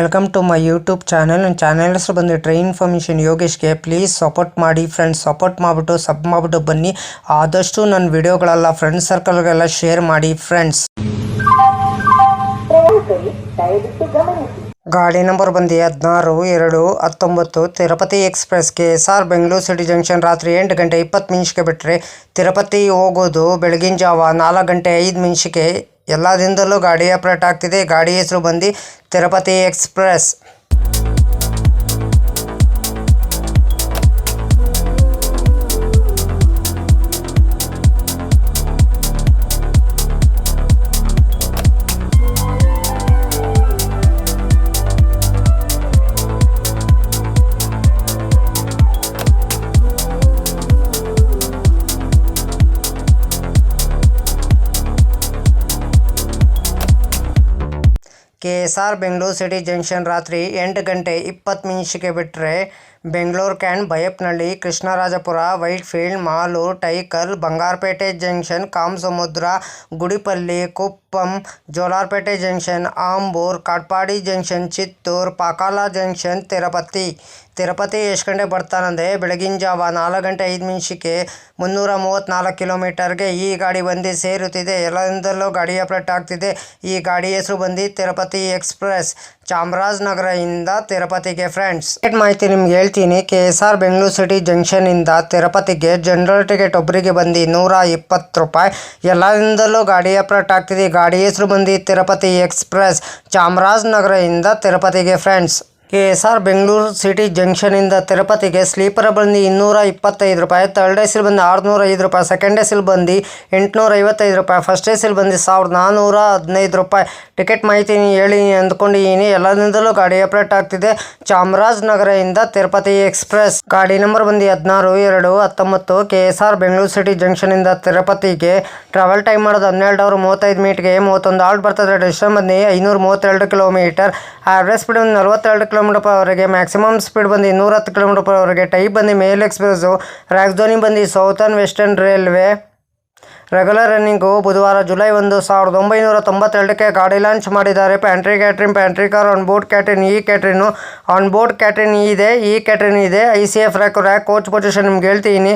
Welcome to my YouTube channel. ನನ್ನ channel ಹೆಸರು ಬಂದು ಟ್ರೈನ್ ಇನ್ಫಾರ್ಮೇಷನ್ ಯೋಗೇಶ್ಗೆ. ಪ್ಲೀಸ್ ಸಪೋರ್ಟ್ ಮಾಡಿ ಫ್ರೆಂಡ್ಸ್. ಸಪೋರ್ಟ್ ಮಾಡಿಬಿಟ್ಟು ಸಬ್ ಮಾಡಿಬಿಟ್ಟು ಬನ್ನಿ. ಆದಷ್ಟು ನನ್ನ ವಿಡಿಯೋಗಳೆಲ್ಲ ಫ್ರೆಂಡ್ಸ್ ಸರ್ಕಲ್ಗೆಲ್ಲ ಶೇರ್ ಮಾಡಿ ಫ್ರೆಂಡ್ಸ್. ಗಾಡಿ ನಂಬರ್ ಬಂದು 16-2-19 Tirupati express KSR Bengaluru city junction ರಾತ್ರಿ 8 ಗಂಟೆ 20 ನಿಮಿಷಕ್ಕೆ ಬಿಟ್ಟರೆ ತಿರುಪತಿ ಹೋಗೋದು ಬೆಳಗಿನ ಜಾವ 4 ಗಂಟೆ 5 ನಿಮಿಷಕ್ಕೆ. ಎಲ್ಲ ದಿನದಲ್ಲೂ ಗಾಡಿ ಆಪ್ರೇಟ್ ಆಗ್ತಿದೆ. ಗಾಡಿ ಹೆಸರು ಬಂದು Tirupati express. KSR Bengaluru city junction ರಾತ್ರಿ 8 ಗಂಟೆ 20 ನಿಮಿಷಕ್ಕೆ ಬಿಟ್ಟರೆ Bengaluru cant Baiyappanahalli Krishnarajapuram Whitefield Malur Tyakal Bangarapet junction Kamasamudra Gudipalli Kuppam Jolarpettai junction Ambur Katpadi junction Chittoor Pakala junction Tirupati ಎಷ್ಟು ಗಂಟೆ ಬರ್ತಾನಂದರೆ ಬೆಳಗಿನ ಜಾವ 4 ಗಂಟೆ 5 ನಿಮಿಷಕ್ಕೆ 334 ಕಿಲೋಮೀಟರ್ಗೆ ಈ ಗಾಡಿ ಬಂದು ಸೇರುತ್ತಿದೆ. ಎಲ್ಲದಿಂದಲೂ ಗಾಡಿ ಆಪ್ರೇಟ್ ಆಗ್ತಿದೆ. ಈ ಗಾಡಿ ಹೆಸರು ಬಂದು ತಿರುಪತಿ ಎಕ್ಸ್ಪ್ರೆಸ್ ಚಾಮರಾಜನಗರದಿಂದ ತಿರುಪತಿಗೆ ಫ್ರೆಂಡ್ಸ್. ಟಿಕೆಟ್ ಮಾಹಿತಿ ನಿಮ್ಗೆ ಹೇಳ್ತೀನಿ. KSR ಬೆಂಗಳೂರು ಸಿಟಿ ಜಂಕ್ಷನಿಂದ ತಿರುಪತಿಗೆ ಜನರಲ್ ಟಿಕೆಟ್ ಒಬ್ಬರಿಗೆ ಬಂದು 120 ರೂಪಾಯಿ. ಎಲ್ಲದಿಂದಲೂ ಗಾಡಿ ಆಪ್ರೇಟ್ ಆಗ್ತಿದೆ. ಗಾಡಿ ಹೆಸರು ಬಂದು ತಿರುಪತಿ ಎಕ್ಸ್ಪ್ರೆಸ್ ಚಾಮರಾಜನಗರದಿಂದ ತಿರುಪತಿಗೆ ಫ್ರೆಂಡ್ಸ್. KSR ಬೆಂಗಳೂರು ಸಿಟಿ ಜಂಕ್ಷನಿಂದ ತಿರುಪತಿಗೆ ಸ್ಲೀಪರ್ ಬಂದು 225 ರೂಪಾಯಿ, ಥರ್ಡ್ ಎಸಿಲ್ ಬಂದು 605 ರೂಪಾಯಿ, ಸೆಕೆಂಡ್ ಎಸಿಲ್ ಬಂದು 855 ರೂಪಾಯಿ, ಫಸ್ಟ್ ಎಸಿಲ್ ಬಂದು 1415 ರೂಪಾಯಿ. ಟಿಕೆಟ್ ಮಾಹಿತಿ ಹೇಳಿ ಅಂದ್ಕೊಂಡಿದ್ದೀನಿ. ಎಲ್ಲದಿಂದಲೂ ಗಾಡಿ ಆಪ್ರೇಟ್ ಆಗ್ತಿದೆ. ಚಾಮರಾಜನಗರದಿಂದ ತಿರುಪತಿ ಎಕ್ಸ್ಪ್ರೆಸ್. ಗಾಡಿ ನಂಬರ್ ಬಂದು 16-2-19 KSR ಬೆಂಗಳೂರು ಸಿಟಿ ಜಂಕ್ಷನಿಂದ ತಿರುಪತಿಗೆ. ಟ್ರಾವೆಲ್ ಟೈಮ್ ಮಾಡೋದು 12 ಅವರ್ 35 ಮಿನಿಟ್ಗೆ. 31 ಆಲ್ಟ್ ಬರ್ತದೆ. ಡಿಸ್ಟೆನ್ಸ್ ಬಂದು 532 ಕಿಲೋಮೀಟರ್. ಆವ್ರೇಜ್ ಸ್ಪೀಡ್ ಬಂದು 42 ಕಿಲೋಮೀಟರ್/ಅವರಿಗೆ. ಮ್ಯಾಕ್ಸಿಮಮ್ ಸ್ಪೀಡ್ ಬಂದು 210 ಕಿಲೋಮೀಟರ್/ಅವರಿಗೆ. ಟೈಪ್ ಬಂದು ಮೇಲ್ ಎಕ್ಸ್ಪ್ರೆಸ್ಸು. ರಾಜಧಾನಿ ಬಂದು southern western railway. Regular running ಬುಧವಾರ ಜುಲೈ 1, 1992ಕ್ಕೆ ಗಾಡಿ ಲಾಂಚ್ ಮಾಡಿದ್ದಾರೆ. Pantry car onboard catering. ಈ ಕ್ಯಾಟ್ರಿನು ಆನ್ಬೋರ್ಡ್ ಕ್ಯಾಟ್ರಿನ್ ಇದೆ. ಈ ಕ್ಯಾಟ್ರಿನ್ ಇದೆ. ICF ರ್ಯಾಕ್ ಕೋಚ್ ಪೊಸಿಷನ್ ನಿಮ್ಗೆ ಹೇಳ್ತೀನಿ.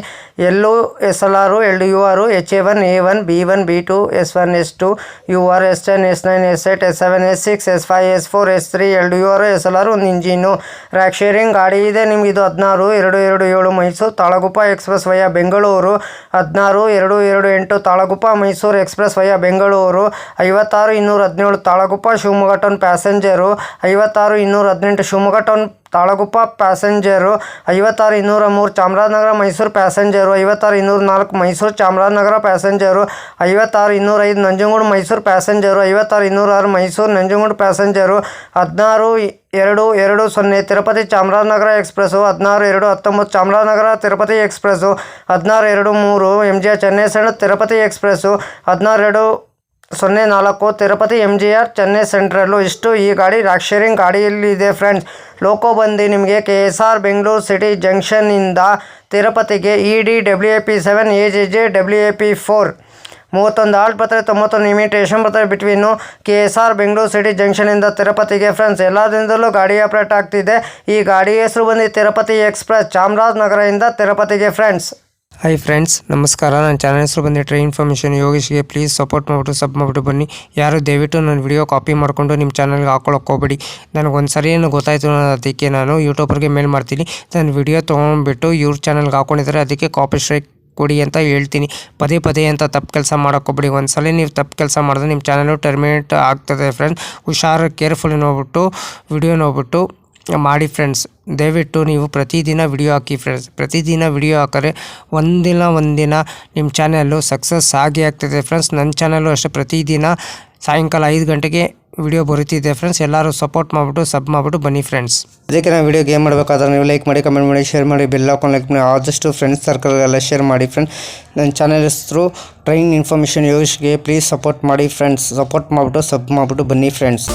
SLR, LUR, HA1, A1, B1, B2, S1, S2, UR, S10, S9, S8, S7, S6, S5, S4, S3, LUR, SLR ಒಂದು ಇಂಜಿನು. ರ್ಯಾಕ್ ಶೇರಿಂಗ್ ಗಾಡಿ ಇದೆ ನಿಮ್ಗೆ. ಇದು 16-227 Mysuru Talaguppa express via Bengaluru. 16-228 Talaguppa Mysuru express via Bengaluru. 56-217 Talaguppa Shivamogga town passenger. 56-218 Shivamogga town Talaguppa passenger. 56-203 Chamarajanagar Mysuru passenger. 56-204 Mysuru Chamarajanagar passenger. 56-205 Nanjangud Mysuru passenger. 56-206 Mysuru Nanjangud passenger. 16-220 Tirupati Chamarajanagar express. 16-219 Chamarajanagar Tirupati express. 16-203 MGR Chennai central Tirupati express. 16-204 Tirupati MGR Chennai central. ಇಷ್ಟು ಈ ಗಾಡಿ rack sharing ಗಾಡಿಯಲ್ಲಿ ಇದೆ ಫ್ರೆಂಡ್ಸ್. ಲೋಕೋ ಬಂದು ನಿಮಗೆ KSR ಬೆಂಗಳೂರು ಸಿಟಿ ಜಂಕ್ಷನ್ನಿಂದ ತಿರುಪತಿಗೆ ED WAP7 AJJ WAP4 31 halt ಬರ್ತದೆ. 91 ಇಮಿಟೇಷನ್ ಬರ್ತದೆ ಬಿಟ್ವೀನು KSR ಬೆಂಗಳೂರು ಸಿಟಿ ಜಂಕ್ಷನಿಂದ ತಿರುಪತಿಗೆ ಫ್ರೆಂಡ್ಸ್. ಎಲ್ಲ ದಿನದಲ್ಲೂ ಗಾಡಿ ಆಪ್ರೇಟ್ ಆಗ್ತಿದೆ. ಈ ಗಾಡಿ ಹೆಸರು ಬಂದು ತಿರುಪತಿ ಎಕ್ಸ್ಪ್ರೆಸ್ ಚಾಮರಾಜನಗರದಿಂದ ತಿರುಪತಿಗೆ ಫ್ರೆಂಡ್ಸ್. ಹಾಯ್ ಫ್ರೆಂಡ್ಸ್, ನಮಸ್ಕಾರ. ನನ್ನ ಚಾನಲ್ ಹೆಸರು ಬಂದು ಟ್ರೈನ್ ಇನ್ಫಾರ್ಮೇಷನ್ ಯೋಗೇಶ್ಗೆ. ಪ್ಲೀಸ್ ಸಪೋರ್ಟ್ ಮಾಡಿಬಿಟ್ಟು ಸಬ್ ಮಾಡಿಬಿಟ್ಟು ಬನ್ನಿ. ಯಾರು ದಯವಿಟ್ಟು ನನ್ನ ವಿಡಿಯೋ ಕಾಪಿ ಮಾಡಿಕೊಂಡು ನಿಮ್ಮ ಚಾನಲ್ಗೆ ಹಾಕೊಳ್ಳೋಕೆ ಹೋಗ್ಬೇಡಿ. ನನಗೊಂದು ಸರಿ ಏನು ಗೊತ್ತಾಯಿತು ಅದಕ್ಕೆ ನಾನು ಯೂಟ್ಯೂಬರ್ಗೆ ಮೇಲ್ ಮಾಡ್ತೀನಿ. ನನ್ನ ವಿಡಿಯೋ ತೊಗೊಂಡ್ಬಿಟ್ಟು ಇವ್ರ ಚಾನಲ್ಗೆ ಹಾಕೊಂಡಿದ್ದಾರೆ, ಅದಕ್ಕೆ ಕಾಪಿ ಸ್ಟ್ರೈಕ್ ಕೊಡಿ ಅಂತ ಹೇಳ್ತೀನಿ. ಪದೇ ಅಂತ ತಪ್ಪು ಕೆಲಸ ಮಾಡೋಕ್ಕೋಗ್ಬೇಡಿ. ಒಂದು ಸಲ ನೀವು ತಪ್ಪು ಕೆಲಸ ಮಾಡಿದ್ರೆ ನಿಮ್ಮ ಚಾನಲು ಟರ್ಮಿನೇಟ್ ಆಗ್ತದೆ ಫ್ರೆಂಡ್ಸ್. ಹುಷಾರು ಕೇರ್ಫುಲಿ ನೋಡ್ಬಿಟ್ಟು ವಿಡಿಯೋ ನೋಡ್ಬಿಟ್ಟು ಮಾಡಿ ಫ್ರೆಂಡ್ಸ್. ದಯವಿಟ್ಟು ನೀವು ಪ್ರತಿದಿನ ವಿಡಿಯೋ ಹಾಕಿ ಫ್ರೆಂಡ್ಸ್. ಪ್ರತಿದಿನ ವಿಡಿಯೋ ಹಾಕಿದ್ರೆ ಒಂದಿನ ನಿಮ್ಮ ಚಾನಲ್ಲು ಸಕ್ಸಸ್ ಆಗಿ ಆಗ್ತದೆ ಫ್ರೆಂಡ್ಸ್. ನನ್ನ ಚಾನಲ್ಲು ಅಷ್ಟೇ ಪ್ರತಿದಿನ ಸಾಯಂಕಾಲ 5 ಗಂಟೆಗೆ ವಿಡಿಯೋ ಬರುತ್ತಿದೆ ಫ್ರೆಂಡ್ಸ್. ಎಲ್ಲರೂ ಸಪೋರ್ಟ್ ಮಾಡಿಬಿಟ್ಟು ಸಬ್ ಮಾಡಿಬಿಟ್ಟು ಬನ್ನಿ ಫ್ರೆಂಡ್ಸ್. ಅದಕ್ಕೆ ನಾವು ವಿಡಿಯೋಗೆ ಏನು ಮಾಡಬೇಕಾದ್ರೆ ನೀವು ಲೈಕ್ ಮಾಡಿ, ಕಮೆಂಟ್ ಮಾಡಿ, ಶೇರ್ ಮಾಡಿ, ಬೆಲ್ ಹಾಕೊಂಡು ಲೈಕ್ ಮಾಡಿ. ಆದಷ್ಟು ಫ್ರೆಂಡ್ಸ್ ಸರ್ಕಲ್ಗೆಲ್ಲ ಶೇರ್ ಮಾಡಿ ಫ್ರೆಂಡ್ಸ್. ನನ್ನ ಚಾನಲ್ ಹೆಸರು ಟ್ರೈನ್ ಇನ್ಫಾರ್ಮೇಷನ್ ಯೋಗೇಶ್ಗೆ. ಪ್ಲೀಸ್ ಸಪೋರ್ಟ್ ಮಾಡಿ ಫ್ರೆಂಡ್ಸ್. ಸಪೋರ್ಟ್ ಮಾಡಿಬಿಟ್ಟು ಸಬ್ ಮಾಡಿಬಿಟ್ಟು ಬನ್ನಿ ಫ್ರೆಂಡ್ಸ್.